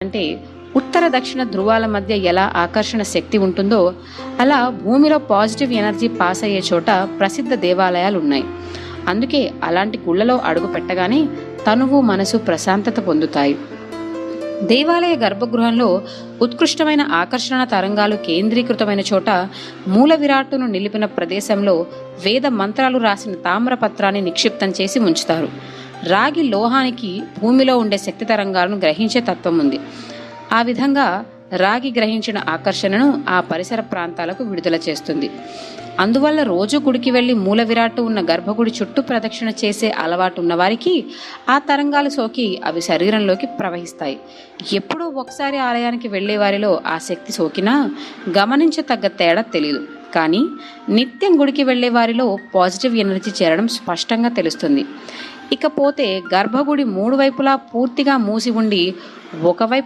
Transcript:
అంటే ఉత్తర దక్షిణ ధృవాల మధ్య ఎలా ఆకర్షణ శక్తి ఉంటుందో అలా భూమిలో పాజిటివ్ ఎనర్జీ పాస్ అయ్యే చోట ప్రసిద్ధ దేవాలయాలు ఉన్నాయి. అందుకే అలాంటి గుళ్ళలో అడుగు పెట్టగానే తనువు మనసు ప్రశాంతత పొందుతాయి. దేవాలయ గర్భగృహంలో ఉత్కృష్టమైన ఆకర్షణ తరంగాలు కేంద్రీకృతమైన చోట మూల విరాట్టును నిలిపిన ప్రదేశంలో వేద మంత్రాలు రాసిన తామ్రపత్రాన్ని నిక్షిప్తం చేసి ఉంచుతారు. రాగి లోహానికి భూమిలో ఉండే శక్తి తరంగాలను గ్రహించే తత్వం ఉంది. ఆ విధంగా రాగి గ్రహించిన ఆకర్షణను ఆ పరిసర ప్రాంతాలకు విడుదల చేస్తుంది. అందువల్ల రోజు గుడికి వెళ్లి మూల విరాట్టు ఉన్న గర్భగుడి చుట్టూ ప్రదక్షిణ చేసే అలవాటు ఉన్నవారికి ఆ తరంగాలు సోకి అవి శరీరంలోకి ప్రవహిస్తాయి. ఎప్పుడో ఒకసారి ఆలయానికి వెళ్లే వారిలో ఆ శక్తి సోకినా గమనించతగ్గ తేడా తెలియదు. కానీ నిత్యం గుడికి వెళ్లే వారిలో పాజిటివ్ ఎనర్జీ చేరడం స్పష్టంగా తెలుస్తుంది. ఇకపోతే గర్భగుడి 3 వైపులా పూర్తిగా మూసి ఉండి ఒకవైపు